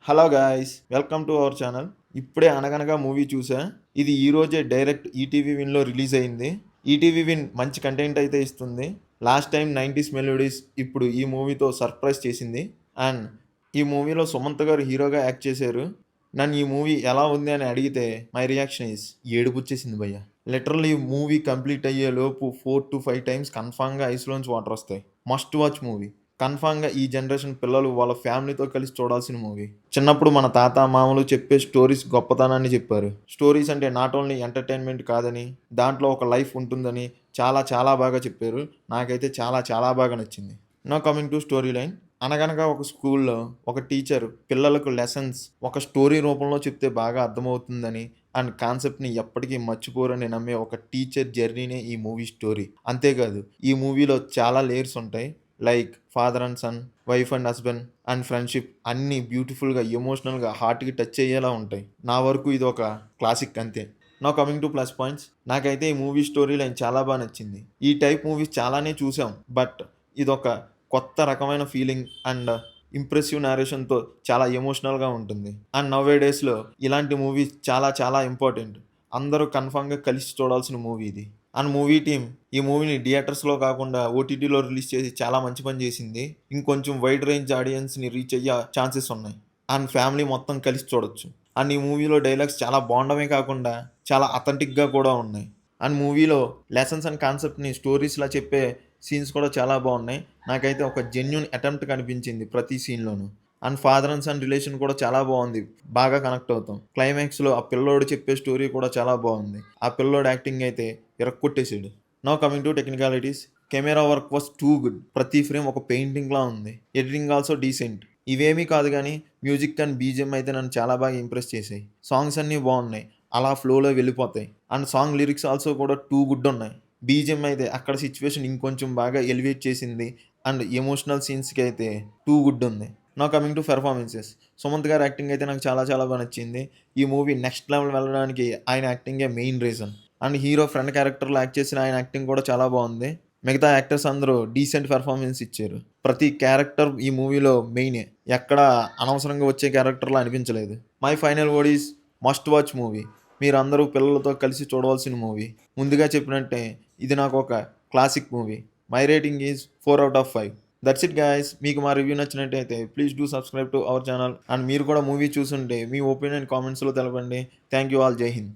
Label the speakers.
Speaker 1: Hello guys, welcome to our channel. ఇప్పుడే అనగనగా movie చూసా. ఇది ఈ రోజే డైరెక్ట్ ఈటీవీ విన్‌లో రిలీజ్ అయింది. ఈటీవీ విన్ మంచి కంటెంట్ అయితే ఇస్తుంది. లాస్ట్ టైం 90స్ మెలోడీస్ ఇప్పుడు ఈ మూవీతో సర్ప్రైజ్ చేసింది. అండ్ ఈ మూవీలో సుమంత్ గారు హీరోగా యాక్ట్ చేశారు. నన్ను ఈ మూవీ ఎలా ఉంది అని అడిగితే మై రియాక్షన్ ఈస్ ఏడుపొచ్చేసింది భయ్య. లిటరల్లీ మూవీ కంప్లీట్ అయ్యే లోపు 4-5 టైమ్స్ కన్ఫామ్‌గా ఐస్‌లోంచి వాటర్ వస్తాయి. Must watch movie. కన్ఫామ్‌గా ఈ జనరేషన్ పిల్లలు వాళ్ళ ఫ్యామిలీతో కలిసి చూడాల్సిన మూవీ. చిన్నప్పుడు మన తాత, మామలు చెప్పే స్టోరీస్ గొప్పతనాన్ని చెప్పారు. స్టోరీస్ అంటే నాట్ ఓన్లీ ఎంటర్‌టైన్‌మెంట్ కాదని, దాంట్లో ఒక లైఫ్ ఉంటుందని చాలా చాలా బాగా చెప్పారు. నాకైతే చాలా చాలా బాగా నచ్చింది. Now coming to story line. అనగనగా ఒక స్కూల్‌లో ఒక టీచర్ పిల్లలకు లెసన్స్ ఒక స్టోరీ రూపంలో చెప్తే బాగా అర్థమవుతుందని అండ్ కాన్సెప్ట్‌ని ఎప్పటికీ మర్చిపోరని నమ్మే ఒక టీచర్ జర్నీనే ఈ మూవీ స్టోరీ. అంతేకాదు ఈ మూవీలో చాలా లేయర్స్ ఉంటాయి. Like father and son, wife and husband and friendship అన్నీ బ్యూటిఫుల్‌గా, ఎమోషనల్‌గా, హార్ట్‌కి టచ్ అయ్యేలా ఉంటాయి. నా వరకు ఇది ఒక క్లాసిక్ అంతే. Now coming to plus points. నాకైతే ఈ మూవీ స్టోరీ లైన్ చాలా బాగా నచ్చింది. ఈ టైప్ మూవీస్ చాలానే చూసాం. బట్ ఇదొక కొత్త రకమైన ఫీలింగ్ అండ్ ఇంప్రెసివ్ నేరేషన్‌తో చాలా ఎమోషనల్‌గా ఉంటుంది. అండ్ నౌ ఏ డేస్‌లో ఇలాంటి మూవీస్ చాలా చాలా ఇంపార్టెంట్. అందరూ కన్ఫర్మ్‌గా కలిసి చూడాల్సిన మూవీ ఇది. అండ్ మూవీ టీమ్ ఈ మూవీని థియేటర్స్‌లో కాకుండా ఓటీటీలో రిలీజ్ చేసి చాలా మంచి పని చేసింది. ఇంకొంచెం వైడ్ రేంజ్ ఆడియన్స్‌ని రీచ్ అయ్యే ఛాన్సెస్ ఉన్నాయి. అండ్ ఫ్యామిలీ మొత్తం కలిసి చూడొచ్చు. అండ్ ఈ మూవీలో డైలాగ్స్ చాలా బాగుండమే కాకుండా చాలా అథెంటిక్‌గా కూడా ఉన్నాయి. అండ్ మూవీలో లెసన్స్ అండ్ కాన్సెప్ట్‌ని స్టోరీస్‌లా చెప్పే సీన్స్ కూడా చాలా బాగున్నాయి. నాకైతే ఒక జెన్యూన్ అటెంప్ట్ కనిపించింది ప్రతి సీన్‌లోనూ. And father and son relation కూడా చాలా బాగుంది. బాగా కనెక్ట్ అవుతాం. క్లైమాక్స్‌లో ఆ పిల్లోడు చెప్పే స్టోరీ కూడా చాలా బాగుంది. ఆ పిల్లోడు యాక్టింగ్ అయితే ఇరక్కొట్టేసాడు. Now coming to technicalities. Camera work was too good. ప్రతి ఫ్రేమ్ ఒక పెయింటింగ్‌లా ఉంది. Editing also decent. ఇవేమీ కాదు గానీ మ్యూజిక్ అండ్ బీజీఎం అయితే నన్ను చాలా బాగా ఇంప్రెస్ చేశాయి. సాంగ్స్ అన్నీ బాగున్నాయి. అలా ఫ్లోలో వెళ్ళిపోతాయి. అండ్ సాంగ్ లిరిక్స్ ఆల్సో కూడా టూ గుడ్ ఉన్నాయి. బీజీఎం అయితే అక్కడ సిచ్యువేషన్ ఇంకొంచెం బాగా ఎలివేట్ చేసింది. అండ్ ఎమోషనల్ సీన్స్‌కి అయితే టూ గుడ్ ఉంది. Now coming to performances. Sumanth గారి యాక్టింగ్ అయితే నాకు చాలా చాలా బాగా నచ్చింది. ఈ మూవీ నెక్స్ట్ లెవెల్ వెళ్ళడానికి ఆయన యాక్టింగే main reason. And hero friend క్యారెక్టర్‌లో యాక్ట్ చేసిన ఆయన యాక్టింగ్ కూడా చాలా బాగుంది. మిగతా యాక్టర్స్ అందరూ డీసెంట్ పెర్ఫార్మెన్స్ ఇచ్చారు. ప్రతి క్యారెక్టర్ ఈ మూవీలో మెయినే. ఎక్కడ అనవసరంగా వచ్చే క్యారెక్టర్‌లా అనిపించలేదు. My final word is must watch movie. మీరందరూ పిల్లలతో కలిసి చూడవలసిన మూవీ. ముందుగా చెప్పినట్టే ఇది నాకు ఒక classic movie. My rating is 4/5. That's it guys. మీకు మా రివ్యూ నచ్చినట్టయితే please do subscribe to our channel. And మీరు కూడా మూవీ చూసుంటే మీ ఒపీనియన్ కామెంట్స్‌లో తెలపండి. Thank you all. జై హింద్.